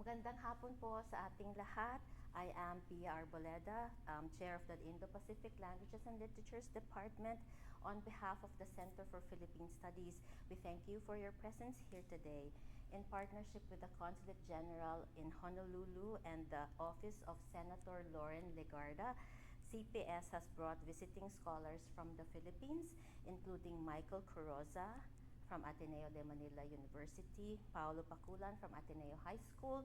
Magandang hapon po sa ating lahat. I am Pia Arboleda, Chair of the Indo-Pacific Languages and Literatures Department. On behalf of the Center for Philippine Studies, we thank you for your presence here today. In partnership with the Consulate General in Honolulu and the Office of Senator Loren Legarda, CPS has brought visiting scholars from the Philippines, including Michael Coroza from Ateneo de Manila University, Paolo Paculan from Ateneo High School,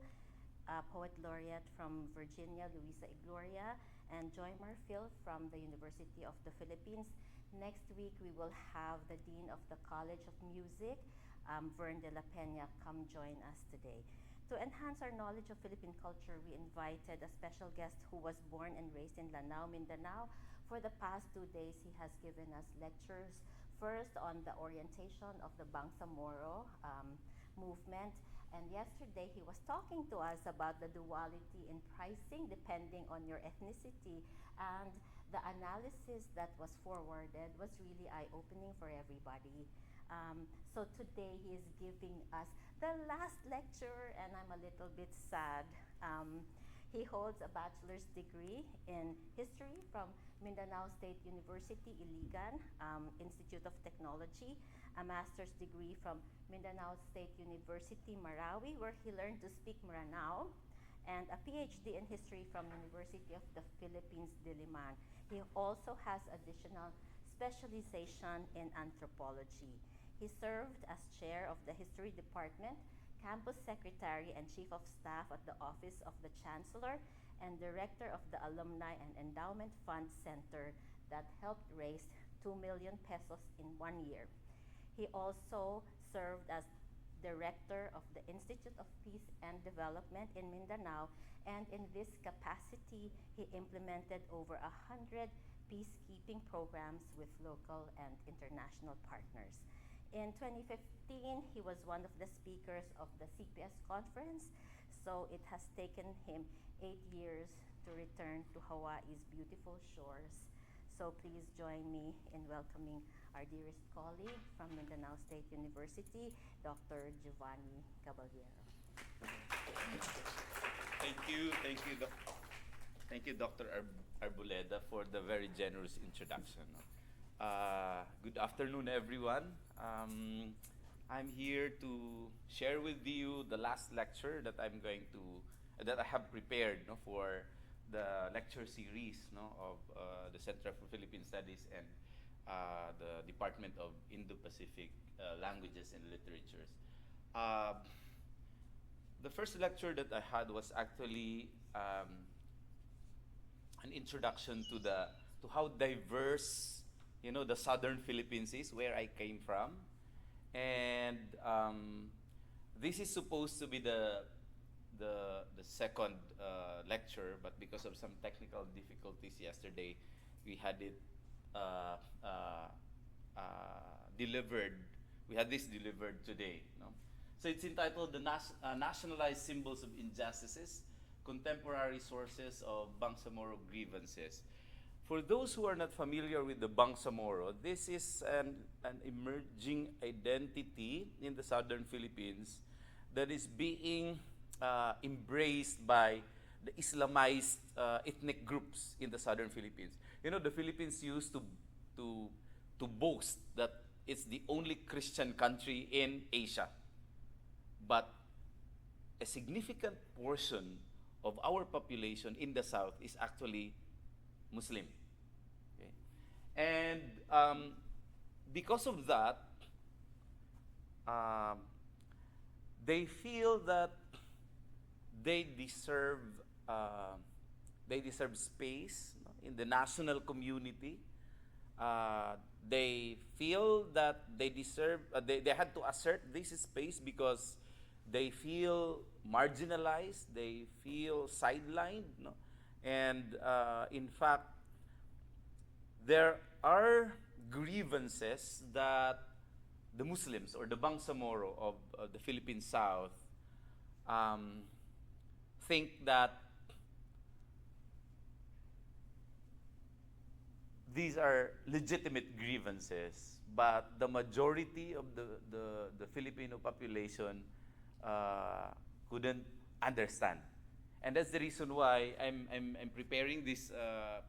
Poet Laureate from Virginia, Luisa Igloria, and Joy Marfil from the University of the Philippines. Next week, we will have the Dean of the College of Music, Vern de la Peña, come join us today. To enhance our knowledge of Philippine culture, we invited a special guest who was born and raised in Lanao, Mindanao. For the past 2 days, he has given us lectures, first on the orientation of the Bangsamoro movement, and yesterday he was talking to us about the duality in pricing depending on your ethnicity, and the analysis that was forwarded was really eye-opening for everybody. So today he is giving us the last lecture, and I'm a little bit sad. He holds a bachelor's degree in history from Mindanao State University, Iligan, Institute of Technology, a master's degree from Mindanao State University, Marawi, where he learned to speak Maranao, and a PhD in history from University of the Philippines, Diliman. He also has additional specialization in anthropology. He served as chair of the history department, campus secretary and chief of staff at the office of the chancellor, and director of the Alumni and Endowment Fund Center that helped raise 2 million pesos in 1 year. He also served as director of the Institute of Peace and Development in Mindanao, and in this capacity, he implemented over 100 peacekeeping programs with local and international partners. In 2015, he was one of the speakers of the CPS conference, so it has taken him 8 years to return to Hawaii's beautiful shores. So please join me in welcoming our dearest colleague from Mindanao State University, Dr. Juvanni Caballero. Thank you, Dr. Arboleda, for the very generous introduction. Good afternoon, everyone. I'm here to share with you the last lecture that I have prepared for the lecture series of the Center for Philippine Studies and the Department of Indo-Pacific Languages and Literatures. The first lecture that I had was actually an introduction to how diverse the southern Philippines is, where I came from, and this is supposed to be the second lecture, but because of some technical difficulties yesterday, we had it delivered. We had this delivered today. So it's entitled "The Nationalized Symbols of Injustices: Contemporary Sources of Bangsamoro Grievances." For those who are not familiar with the Bangsamoro, this is an emerging identity in the southern Philippines that is being embraced by the Islamized ethnic groups in the southern Philippines. The Philippines used to boast that it's the only Christian country in Asia. But a significant portion of our population in the south is actually Muslim. Okay? And because of that, they feel that they deserve space in the national community. They feel that they deserve. They had to assert this space because they feel marginalized. They feel sidelined. And in fact, there are grievances that the Muslims or the Bangsamoro of the Philippine South think that these are legitimate grievances, but the majority of the Filipino population couldn't understand. And that's the reason why I'm preparing this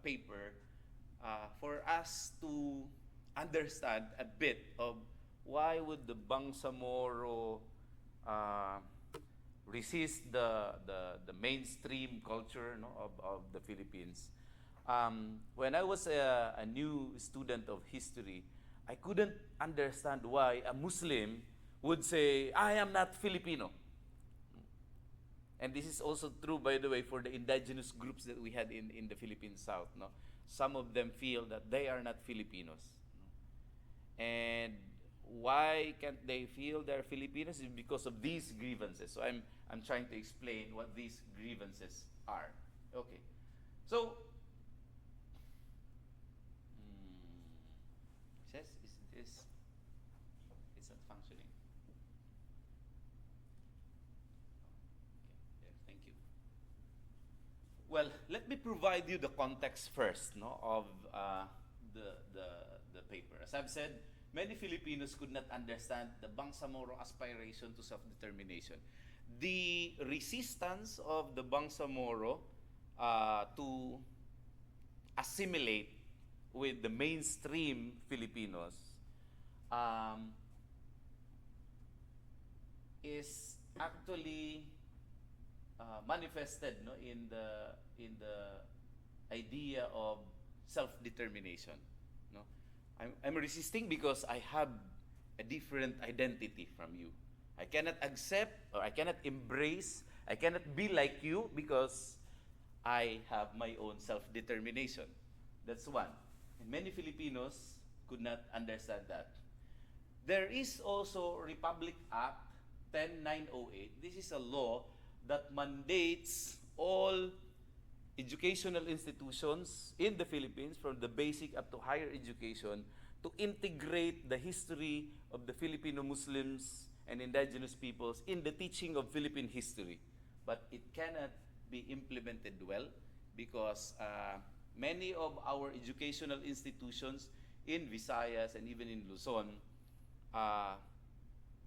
paper for us to understand a bit of why would the Bangsamoro uh, resist the mainstream culture, no, of the Philippines. When I was a new student of history, I couldn't understand why a Muslim would say, I am not Filipino. And this is also true, by the way, for the indigenous groups that we had in the Philippine South. No? Some of them feel that they are not Filipinos. No? And why can't they feel they're Filipinos? Is because of these grievances. So I'm trying to explain what these grievances are. Okay. So, says, is this, it's not functioning. Okay, there, thank you. Well, let me provide you the context first, no, of the paper. As I've said, many Filipinos could not understand the Bangsamoro aspiration to self-determination. The resistance of the Bangsamoro to assimilate with the mainstream Filipinos is actually manifested, no, in the idea of self-determination. No? I'm resisting because I have a different identity from you. I cannot accept, or I cannot embrace, I cannot be like you because I have my own self-determination. That's one. And many Filipinos could not understand that. There is also Republic Act 10908. This is a law that mandates all educational institutions in the Philippines, from the basic up to higher education, to integrate the history of the Filipino Muslims and indigenous peoples in the teaching of Philippine history. But it cannot be implemented well because many of our educational institutions in Visayas and even in Luzon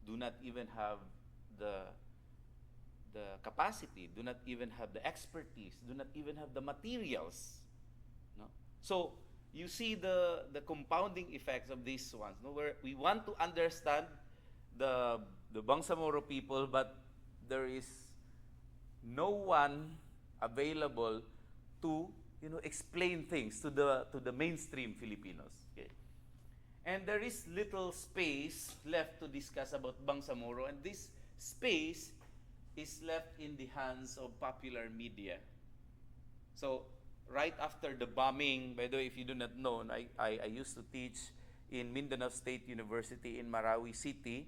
do not even have the capacity, do not even have the expertise, do not even have the materials. No? So you see the compounding effects of these ones, no? Where we want to understand the Bangsamoro people, but there is no one available to explain things to the mainstream Filipinos. Okay? And there is little space left to discuss about Bangsamoro, and this space is left in the hands of popular media. So right after the bombing, by the way, if you do not know, I used to teach in Mindanao State University in Marawi City.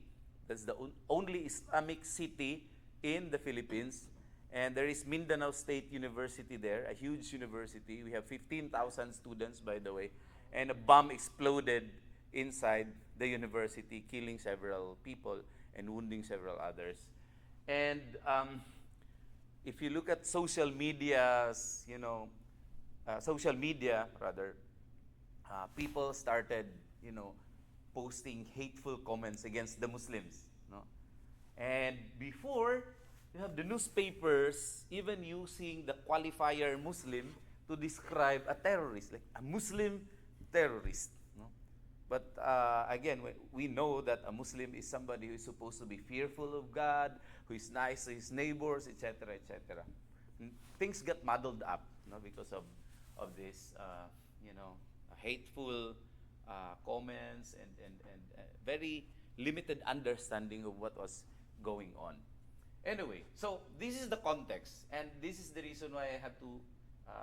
That's the only Islamic city in the Philippines. And there is Mindanao State University there, a huge university. We have 15,000 students, by the way. And a bomb exploded inside the university, killing several people and wounding several others. And if you look at social media, people started, posting hateful comments against the Muslims. No? And before, you have the newspapers even using the qualifier Muslim to describe a terrorist, like a Muslim terrorist. No? But again, we know that a Muslim is somebody who is supposed to be fearful of God, who is nice to his neighbors, etc., etc. Things got muddled up, because of this, hateful comments and very limited understanding of what was going on. Anyway, so this is the context, and this is the reason why I have to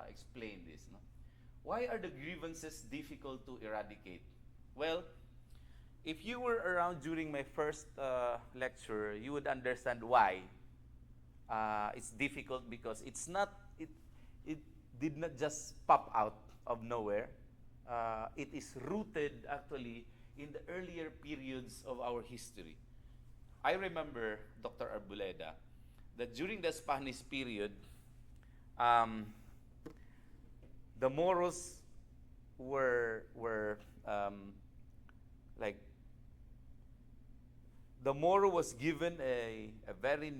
explain this. No? Why are the grievances difficult to eradicate? Well, if you were around during my first lecture, you would understand why it's difficult, because it did not just pop out of nowhere. It is rooted actually in the earlier periods of our history. I remember, Dr. Arboleda, that during the Spanish period, the Moros were like the Moro was given a very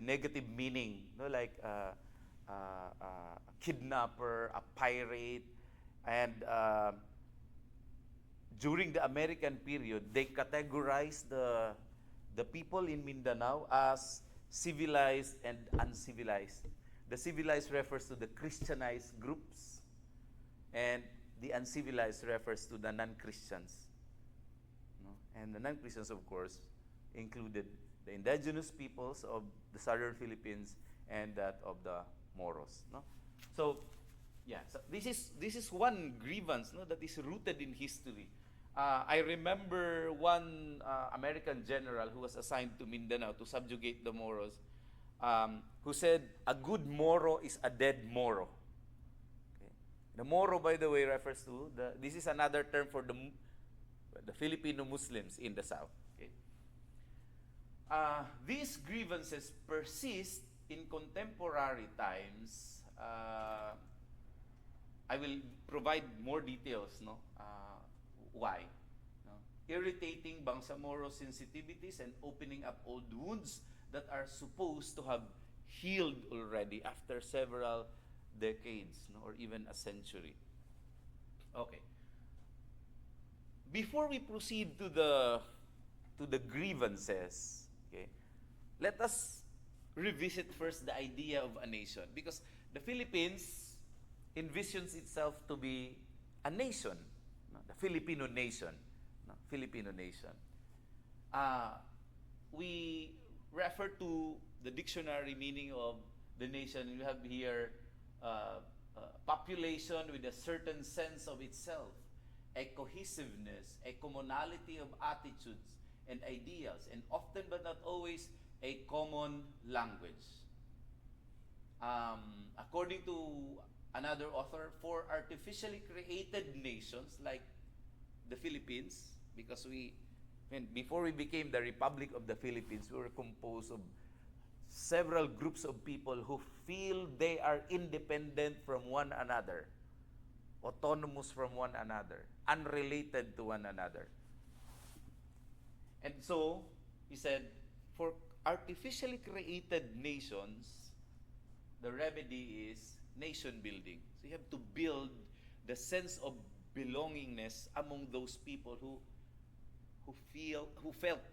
negative meaning, like a kidnapper, a pirate, and during the American period, they categorized the people in Mindanao as civilized and uncivilized. The civilized refers to the Christianized groups, and the uncivilized refers to the non-Christians. No? And the non-Christians, of course, included the indigenous peoples of the southern Philippines and that of the Moros. No? So, yeah, so this is one grievance, no, that is rooted in history. I remember one American general who was assigned to Mindanao to subjugate the Moros, who said, "A good Moro is a dead Moro." Okay. The Moro, by the way, refers to this is another term for the Filipino Muslims in the South. Okay. These grievances persist in contemporary times. I will provide more details, no? Why? No? Irritating Bangsamoro sensitivities and opening up old wounds that are supposed to have healed already after several decades, no? Or even a century. Okay. Before we proceed to the grievances, okay, let us revisit first the idea of a nation, because the Philippines envisions itself to be a nation, no? The Filipino nation, no? Filipino nation. We refer to the dictionary meaning of the nation. You have here population with a certain sense of itself, a cohesiveness, a commonality of attitudes and ideals, and often but not always a common language. According to another author, for artificially created nations like the Philippines, because before we became the Republic of the Philippines, we were composed of several groups of people who feel they are independent from one another, autonomous from one another, unrelated to one another. And so, he said, for artificially created nations, the remedy is nation building. So you have to build the sense of belongingness among those people who felt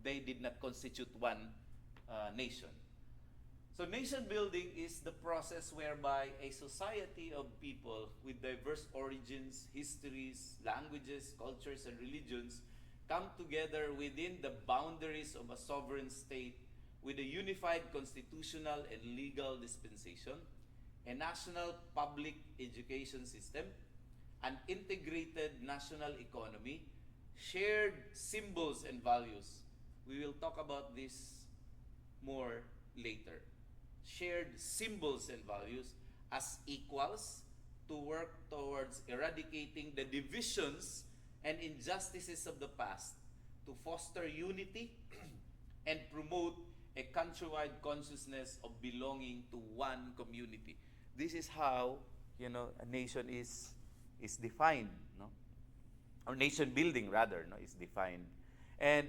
they did not constitute one nation. So nation building is the process whereby a society of people with diverse origins, histories, languages, cultures, and religions come together within the boundaries of a sovereign state with a unified constitutional and legal dispensation, a national public education system, an integrated national economy, shared symbols and values. We will talk about this more later. Shared symbols and values as equals to work towards eradicating the divisions and injustices of the past, to foster unity and promote a countrywide consciousness of belonging to one community. This is how, a nation is defined, no? Or nation building rather, no, is defined. And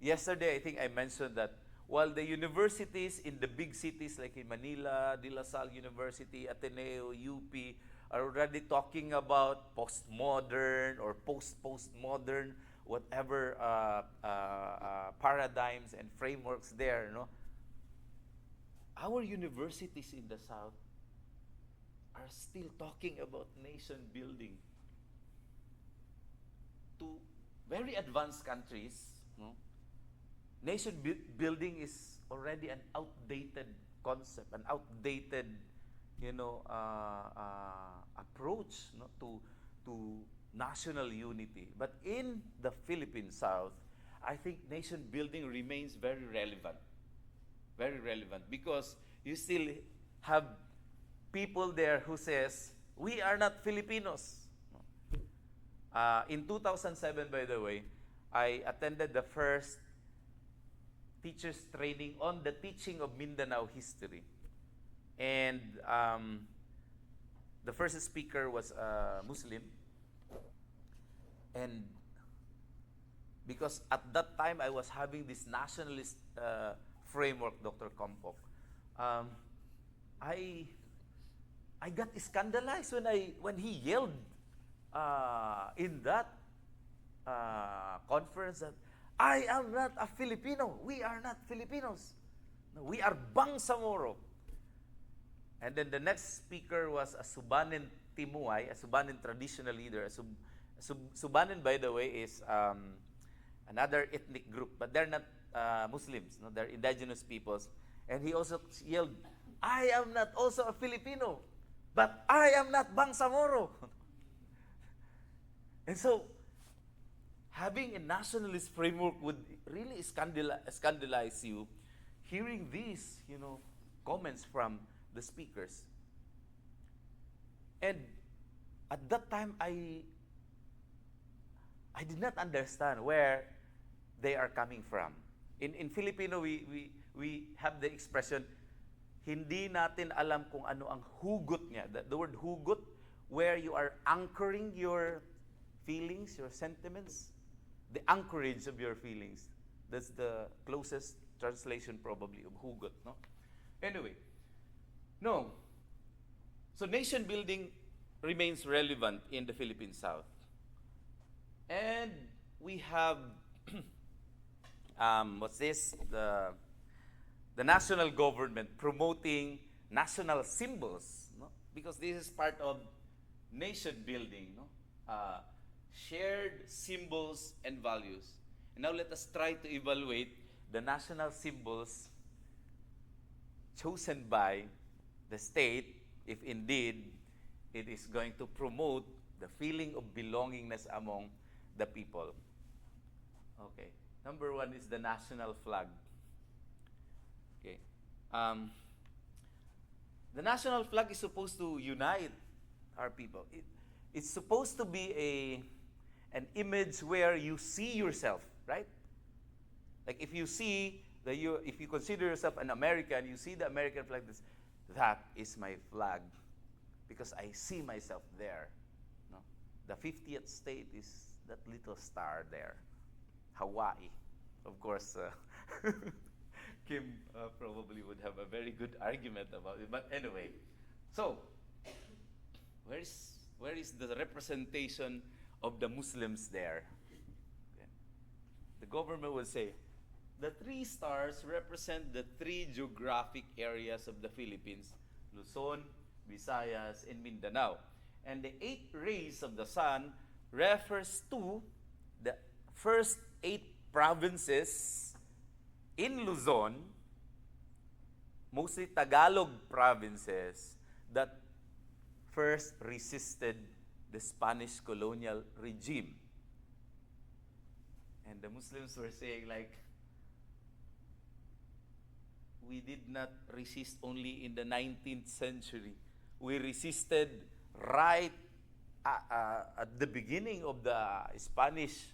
yesterday, I think I mentioned that while the universities in the big cities like in Manila, De La Salle University, Ateneo, UP, are already talking about postmodern or post-postmodern, whatever paradigms and frameworks there, no? Our universities in the South are still talking about nation building. To very advanced countries, no? Nation building is already an outdated concept, an outdated, approach, no, to national unity. But in the Philippine South, I think nation building remains very relevant. Very relevant, because you still have people there who says, we are not Filipinos. In 2007, by the way, I attended the first teachers training on the teaching of Mindanao history. And the first speaker was a Muslim. And because at that time I was having this nationalist framework, Dr. Kompok. Um, I I got scandalized when he yelled in that conference that I am not a Filipino. We are not Filipinos. No, we are Bangsamoro. And then the next speaker was a Subanen Timuay, a Subanen traditional leader. Subanen, by the way, is another ethnic group, but they're not Muslims. No? They're indigenous peoples. And he also yelled, I am not also a Filipino, but I am not Bangsamoro. And so, having a nationalist framework would really scandalize you. Hearing these, comments from the speakers. And at that time, I did not understand where they are coming from. In Filipino, we have the expression, hindi natin alam kung ano ang hugot niya. The word hugot, where you are anchoring your feelings, your sentiments, the anchorage of your feelings. That's the closest translation probably of hugot, no? Anyway, no. So nation building remains relevant in the Philippine South. And we have, what's this? The national government promoting national symbols, no? Because this is part of nation building, no? Shared symbols and values. And now let us try to evaluate the national symbols chosen by the state, if indeed it is going to promote the feeling of belongingness among the people. Okay. Number one is the national flag. Okay. The national flag is supposed to unite our people. It's supposed to be an image where you see yourself, right? Like if you consider yourself an American, you see the American flag, that is my flag, because I see myself there. No? The 50th state is that little star there, Hawaii. Of course, Kim probably would have a very good argument about it. But anyway, so where is the representation of the Muslims there? Okay. The government will say, the 3 stars represent the 3 geographic areas of the Philippines, Luzon, Visayas, and Mindanao. And the 8 rays of the sun refers to the first 8 provinces in Luzon, mostly Tagalog provinces, that first resisted the Spanish colonial regime. And the Muslims were saying, like, we did not resist only in the 19th century. We resisted right at the beginning of the Spanish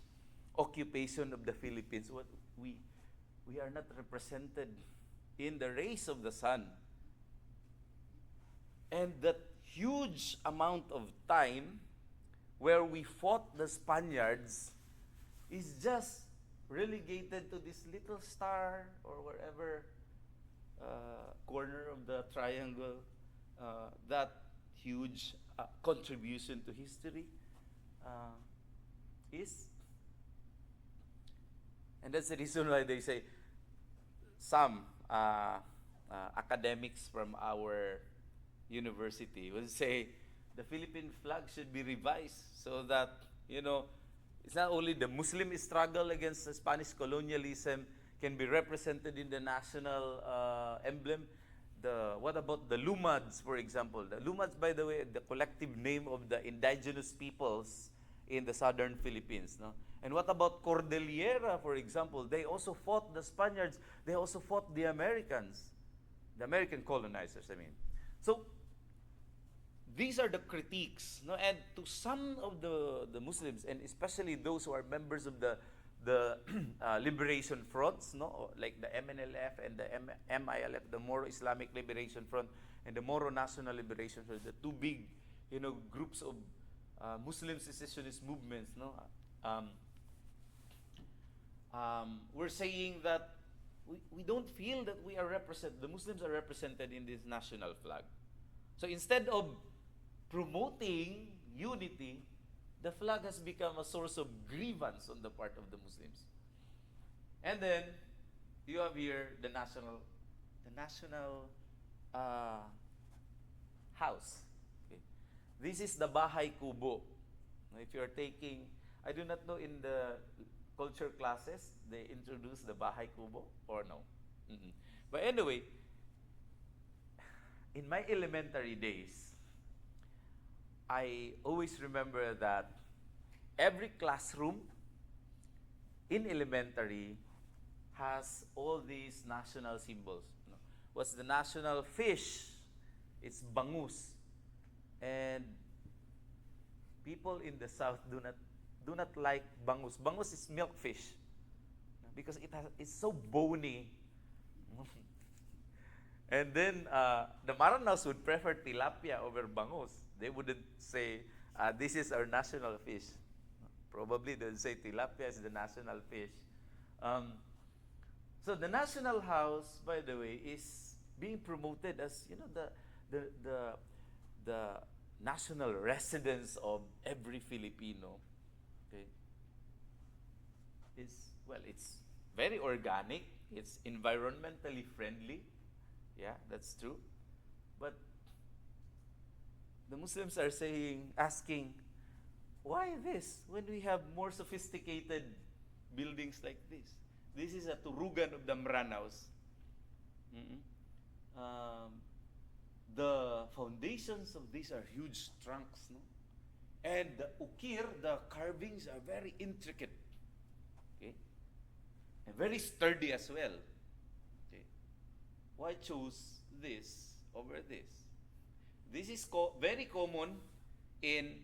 occupation of the Philippines. We are not represented in the rays of the sun. And that huge amount of time where we fought the Spaniards is just relegated to this little star or wherever corner of the triangle, that huge contribution to history is. And that's the reason why they say some academics from our university will say the Philippine flag should be revised so that, it's not only the Muslim struggle against the Spanish colonialism can be represented in the national emblem. What about the Lumads, for example? The Lumads, by the way, the collective name of the indigenous peoples in the southern Philippines. No? And what about Cordillera, for example? They also fought the Spaniards. They also fought the Americans, the American colonizers, I mean. So these are the critiques. No? And to some of the Muslims, and especially those who are members of the liberation fronts, no, like the MNLF and the MILF, the Moro Islamic Liberation Front and the Moro National Liberation Front, the 2 big, groups of Muslim secessionist movements, no. we're saying that we don't feel that we are represented, the Muslims are represented in this national flag. So instead of promoting unity, the flag has become a source of grievance on the part of the Muslims. And then you have here the national house. Okay. This is the Bahay Kubo. Now, if you are taking, I do not know in the culture classes, they introduce the Bahay Kubo or no. Mm-mm. But anyway, in my elementary days, I always remember that every classroom in elementary has all these national symbols. What's the national fish? It's bangus. And people in the south do not like bangus. Bangus is milkfish because it's so bony. And then the Maranaos would prefer tilapia over bangus. They wouldn't say, this is our national fish. Probably they'll say tilapia is the national fish. So the national house, by the way, is being promoted as, you know, the national residence of every Filipino. Okay. It's very organic. It's environmentally friendly. Yeah, that's true. But the Muslims are asking, why this when we have more sophisticated buildings like this? This is a turugan of the Maranaos. The foundations of these are huge trunks, no? And the ukir, the carvings are very intricate, okay, and very sturdy as well. Okay, why choose this over this? This is very common in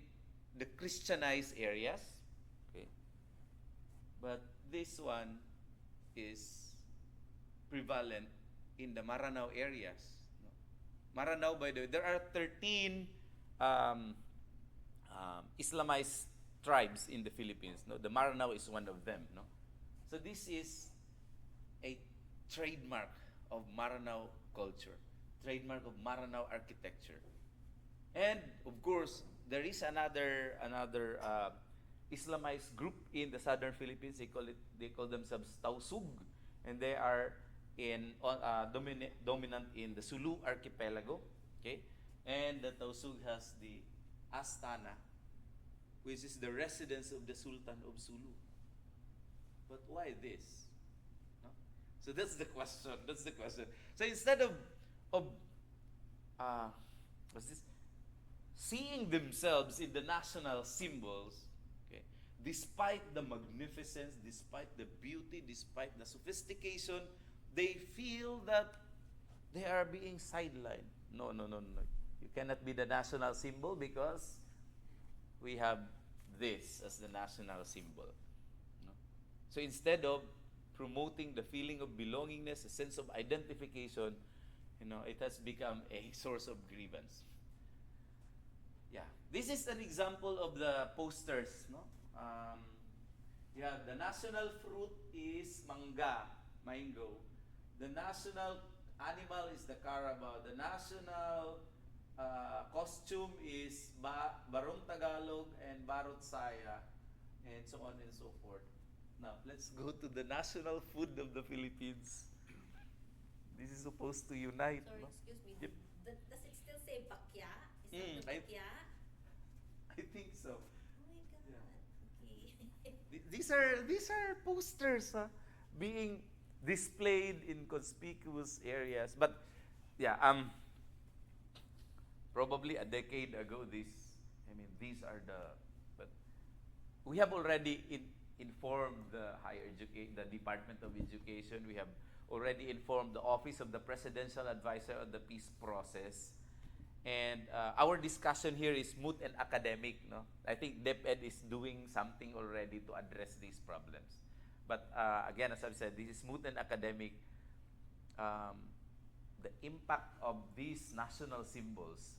the Christianized areas, okay, but this one is prevalent in the Maranao areas. Maranao, by the way, there are 13 Islamized tribes in the Philippines. No, the Maranao is one of them. No, so this is a trademark of Maranao culture, trademark of Maranao architecture, and of course there is another Islamized group in the southern Philippines. They call themselves Tausug, and they are dominant in the Sulu archipelago. Okay, and the Tausug has the Astana, which is the residence of the Sultan of Sulu. But why this? No? So that's the question. That's the question. So instead of what's this? Seeing themselves in the national symbols, okay, despite the magnificence, despite the beauty, despite the sophistication, they feel that they are being sidelined. No. You cannot be the national symbol because we have this as the national symbol. No? So instead of promoting the feeling of belongingness, a sense of identification, it has become a source of grievance. Yeah, this is an example of the posters. No, the national fruit is mango. The national animal is the carabao. The national costume is Barong Tagalog and Barot Saya, and so on and so forth. Now, let's go to the national food of the Philippines. This is supposed to unite. Sorry, no? excuse me. Yep. Does it still say bakya? Is that the bakya? I think so. Oh my God. Yeah. Okay. These are posters being displayed in conspicuous areas. But yeah, probably a decade ago, these are but we have already informed the Department of Education. We have already informed the Office of the Presidential Advisor on the Peace Process. And our discussion here is moot and academic. No? I think DepEd is doing something already to address these problems. But again, as I've said, this is moot and academic. The impact of these national symbols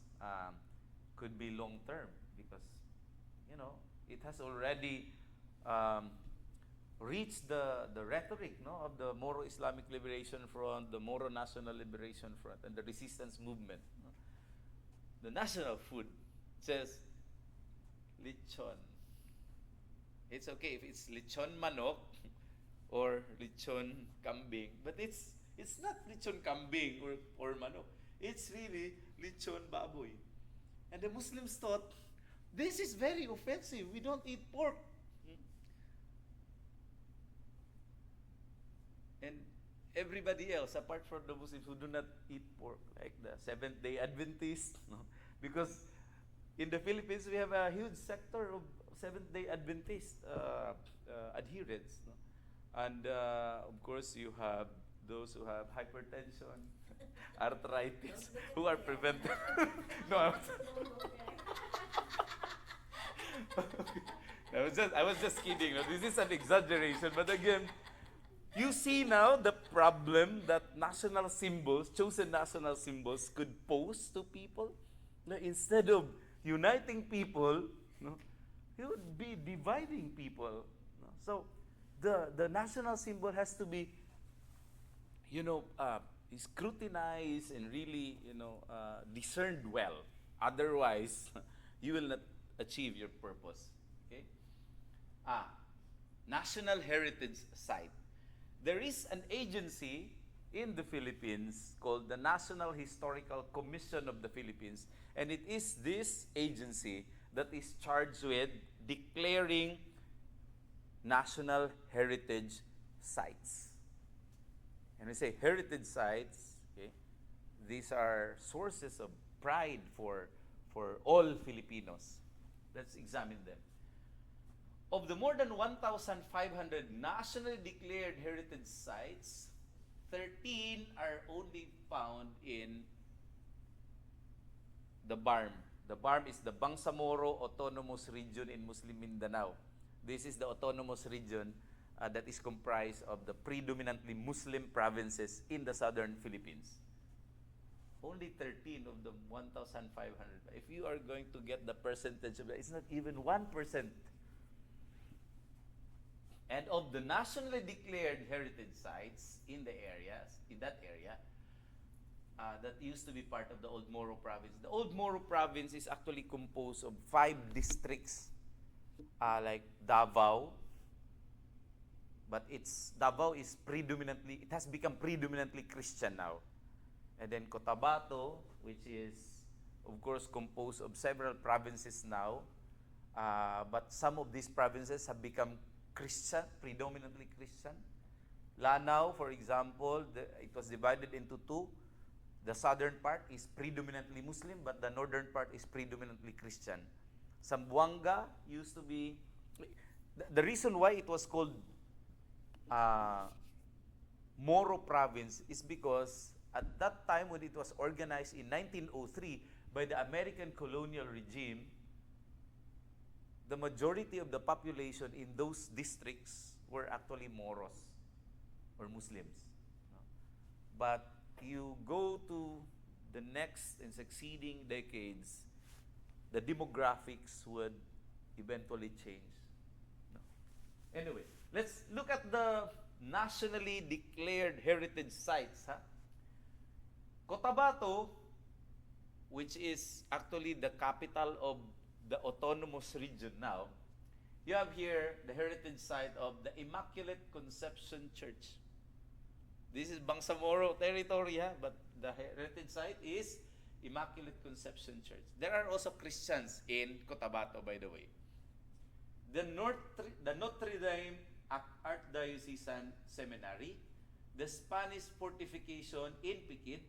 could be long-term because, it has already reached the rhetoric, no, of the Moro Islamic Liberation Front, the Moro National Liberation Front, and the resistance movement. No? The national food says lechon. It's okay if it's lechon manok or lechon kambing, but it's not lechon kambing or manok. It's really lechon baboy. And the Muslims thought, this is very offensive. We don't eat pork. And everybody else, apart from the Muslims who do not eat pork, like the Seventh-day Adventists, no? Because in the Philippines, we have a huge sector of Seventh-day Adventist adherents. No? And of course, you have those who have hypertension, arthritis, who are prevented. No, I was just kidding. No? This is an exaggeration, but again, you see now the problem that national symbols, chosen national symbols, could pose to people. No, instead of uniting people, no, it would be dividing people. No? So the national symbol has to be, scrutinized and really, discerned well. Otherwise, you will not achieve your purpose. Okay? National Heritage Site. There is an agency in the Philippines called the National Historical Commission of the Philippines, and it is this agency that is charged with declaring national heritage sites. And we say heritage sites, okay, these are sources of pride for all Filipinos. Let's examine them. Of the more than 1,500 nationally declared heritage sites, 13 are only found in the BARM. The BARM is the Bangsamoro Autonomous Region in Muslim Mindanao. This is the autonomous region that is comprised of the predominantly Muslim provinces in the southern Philippines. Only 13 of the 1,500. If you are going to get the percentage of that, it's not even 1%. And of the nationally declared heritage sites in that area, that used to be part of the Old Moro Province. The Old Moro Province is actually composed of 5 districts, like Davao. But Davao is it has become predominantly Christian now. And then Cotabato, which is, of course, composed of several provinces now. But some of these provinces have become Christian, predominantly Christian. Lanao, for example, it was divided into 2. The southern part is predominantly Muslim, but the northern part is predominantly Christian. Zamboanga used to be... The reason why it was called Moro Province is because at that time when it was organized in 1903 by the American colonial regime, the majority of the population in those districts were actually Moros or Muslims. But you go to the next and succeeding decades, the demographics would eventually change. Anyway, let's look at the nationally declared heritage sites. Cotabato, which is actually the capital of the autonomous region now, you have here the heritage site of the Immaculate Conception Church. This is Bangsamoro territory, but the heritage site is Immaculate Conception Church. There are also Christians in Cotabato, by the way. The Notre Dame Archdiocesan Seminary, the Spanish Fortification in Piquit,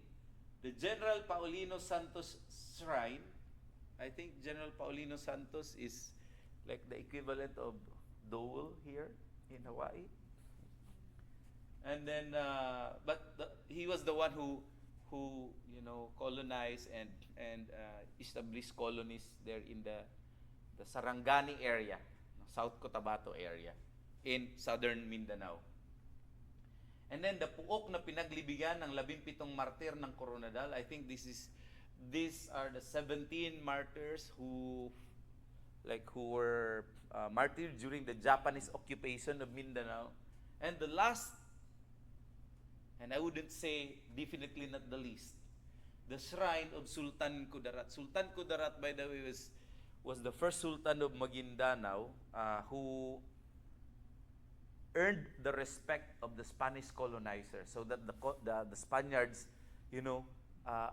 the General Paulino Santos Shrine. I think General Paulino Santos is like the equivalent of Dole here in Hawaii. And then, he was the one who colonized and established colonies there in the Sarangani area, South Cotabato area, in southern Mindanao. And then the puok na pinaglibigan ng 17 martir ng Coronadal. I think these are the 17 martyrs who like who were martyred during the Japanese occupation of Mindanao. And the last, and I wouldn't say definitely not the least, the shrine of Sultan Kudarat. Sultan Kudarat, by the way, was the first Sultan of Maguindanao who earned the respect of the Spanish colonizers, so that the Spaniards,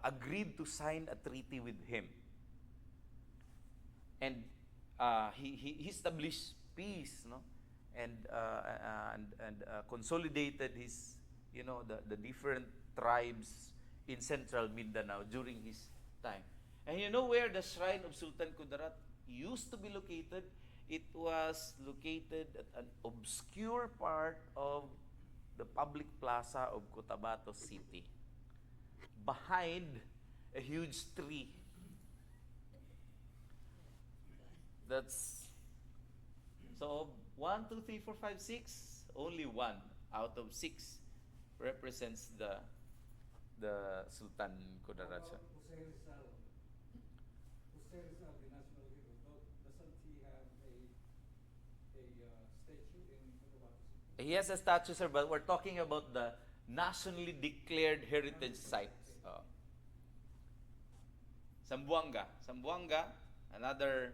agreed to sign a treaty with him. And he established peace, and consolidated his, the different tribes in central Mindanao during his time. And you know where the shrine of Sultan Kudarat used to be located? It was located at an obscure part of the public plaza of Cotabato City, behind a huge tree. That's so 1, 2, 3, 4, 5, 6. Only 1 out of 6 represents the Sultan Kudarat. Jose Rizal, the national hero, doesn't he have a statue in Cotabato City? He has a statue, sir, but we're talking about the nationally declared heritage sites. Zamboanga, another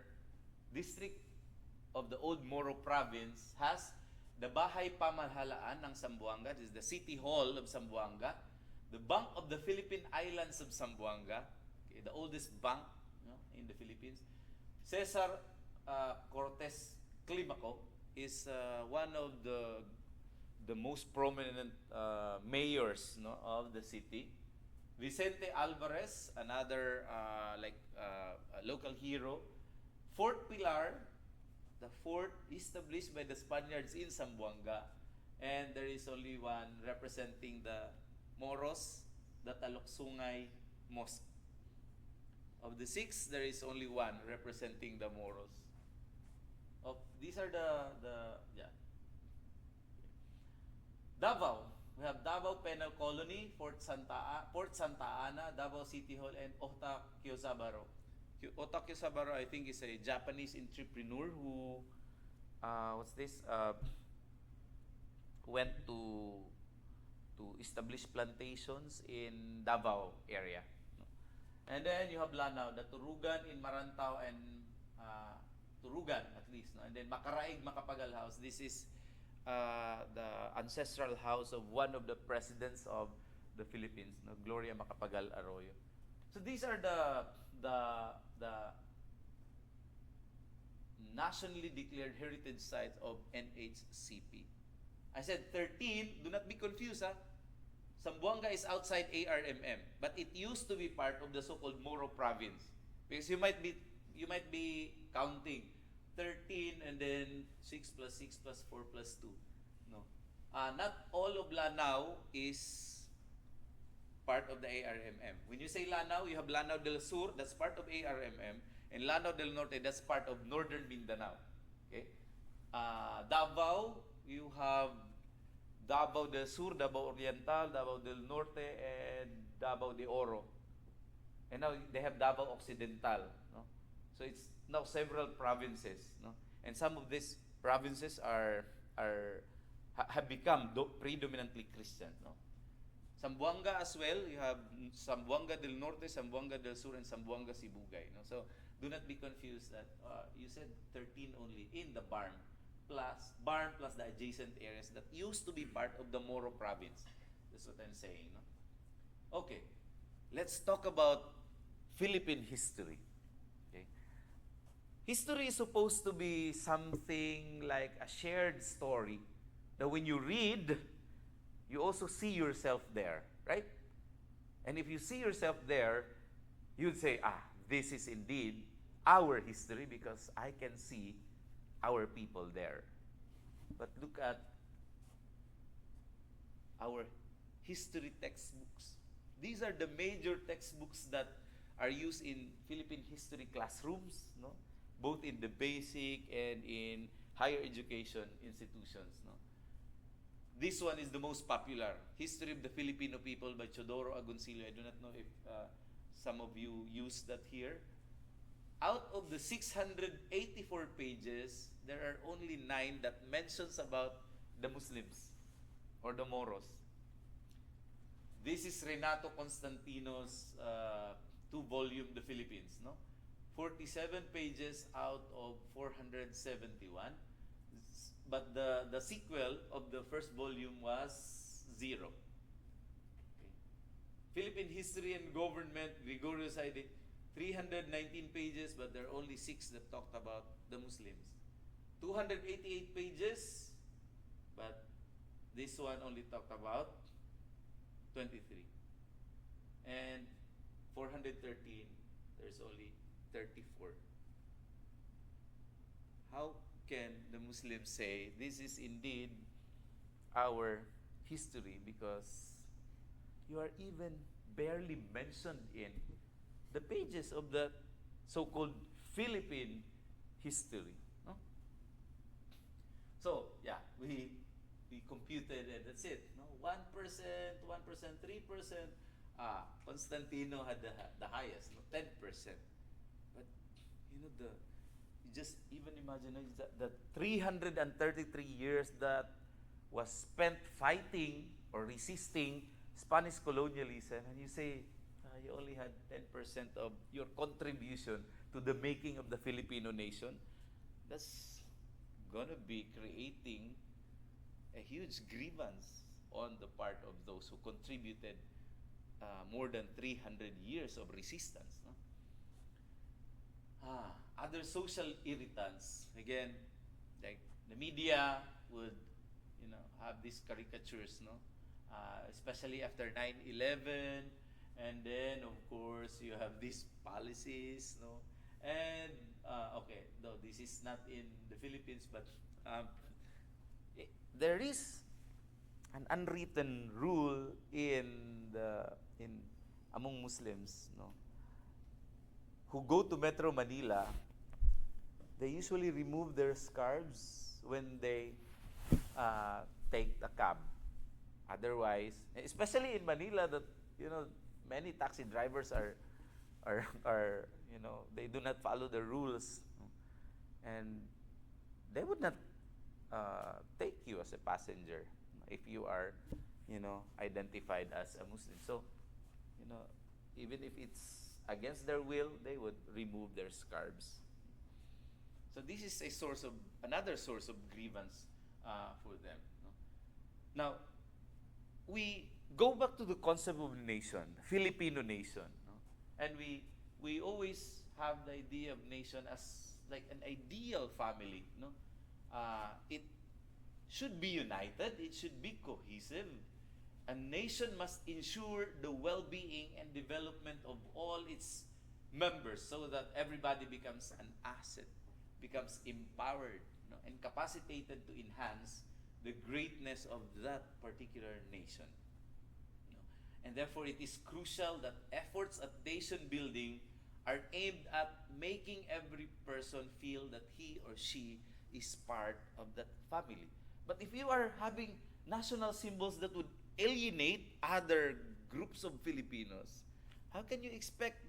district of the old Moro province, has the Bahay Pamahalaan ng Zamboanga. This is the City Hall of Zamboanga, the Bank of the Philippine Islands of Zamboanga, okay, the oldest bank in the Philippines. Cesar Cortes Climaco is one of the most prominent mayors of the city. Vicente Alvarez, another a local hero. Fort Pilar, the fort established by the Spaniards in Zamboanga, and there is only one representing the Moros, the Taluksungay Mosque. Of the 6, there is only one representing the Moros. These are Davao. We have Davao Penal Colony, Fort Santa Ana, Davao City Hall, and Ota Kyosabaro. Ota Kyosabaro, I think, is a Japanese entrepreneur who, went to establish plantations in Davao area. And then you have Lanao, the Turugan in Marantao, and Turugan at least. And then Makaraig Makapagal House. This is the ancestral house of one of the presidents of the Philippines, Gloria Macapagal Arroyo. So these are the nationally declared heritage sites of NHCP. I said 13, do not be confused. Zamboanga is outside ARMM, but it used to be part of the so-called Moro province. Because you might be counting 13 and then 6 plus 6 plus 4 plus 2. No. Not all of Lanao is part of the ARMM. When you say Lanao, you have Lanao del Sur, that's part of ARMM, and Lanao del Norte, that's part of Northern Mindanao. Okay? Davao, you have Davao del Sur, Davao Oriental, Davao del Norte, and Davao de Oro. And now they have Davao Occidental. No? So it's now several provinces. No? And some of these provinces have become predominantly Christian. No? Zamboanga as well, you have Zamboanga del Norte, Zamboanga del Sur, and Zamboanga Sibugay. No? So do not be confused that you said 13 only in the Barn plus the adjacent areas that used to be part of the Moro province. That's what I'm saying. No? Okay, let's talk about Philippine history. Okay. History is supposed to be something like a shared story that when you read, you also see yourself there, right? And if you see yourself there, you'd say, this is indeed our history because I can see our people there. But look at our history textbooks. These are the major textbooks that are used in Philippine history classrooms, no? Both in the basic and in higher education institutions. No? This one is the most popular, History of the Filipino People by Chodoro Agoncillo. I do not know if some of you use that here. out of the 684 pages, there are only 9 that mentions about the Muslims or the Moros. This is Renato Constantino's 2-volume The Philippines, no? 47 pages out of 471. But the sequel of the first volume was 0. Okay. Philippine History and Government, Gregorius ID, 319 pages, but there are only 6 that talked about the Muslims. 288 pages, but this one only talked about 23. And 413, there's only 34. How can the Muslims say this is indeed our history, because you are even barely mentioned in the pages of the so-called Philippine history, no? So yeah, we computed, and that's it, no? 1%, 3%. Constantino had the highest, no? 10%. But you know, you just even imagine that the 333 years that was spent fighting or resisting Spanish colonialism, and you say you only had 10% of your contribution to the making of the Filipino nation. That's gonna be creating a huge grievance on the part of those who contributed more than 300 years of resistance, no? Other social irritants, again, like the media would, have these caricatures, no? Especially after 9/11, and then of course you have these policies, no? And okay, though this is not in the Philippines, but there is an unwritten rule among Muslims, no, who go to Metro Manila. They usually remove their scarves when they take the cab. Otherwise, especially in Manila, that many taxi drivers are they do not follow the rules, and they would not take you as a passenger if you are identified as a Muslim. So even if it's against their will, they would remove their scarves. So this is another source of grievance for them, no? Now, we go back to the concept of nation, Filipino nation, no? And we always have the idea of nation as like an ideal family, no? It should be united, it should be cohesive. A nation must ensure the well-being and development of all its members so that everybody becomes an asset, becomes empowered, and capacitated to enhance the greatness of that particular nation. And therefore, it is crucial that efforts at nation building are aimed at making every person feel that he or she is part of that family. But if you are having national symbols that would alienate other groups of Filipinos, how can you expect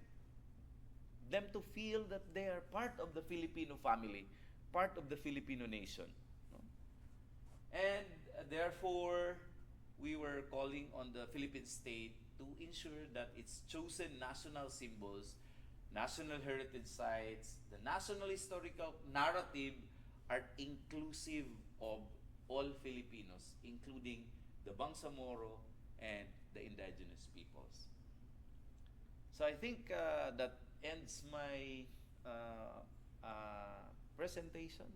them to feel that they are part of the Filipino family, part of the Filipino nation? No? And therefore, we were calling on the Philippine state to ensure that its chosen national symbols, national heritage sites, the national historical narrative are inclusive of all Filipinos, including the Bangsamoro and the indigenous peoples. So I think that ends my presentation,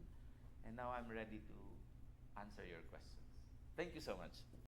and now I'm ready to answer your questions. Thank you so much.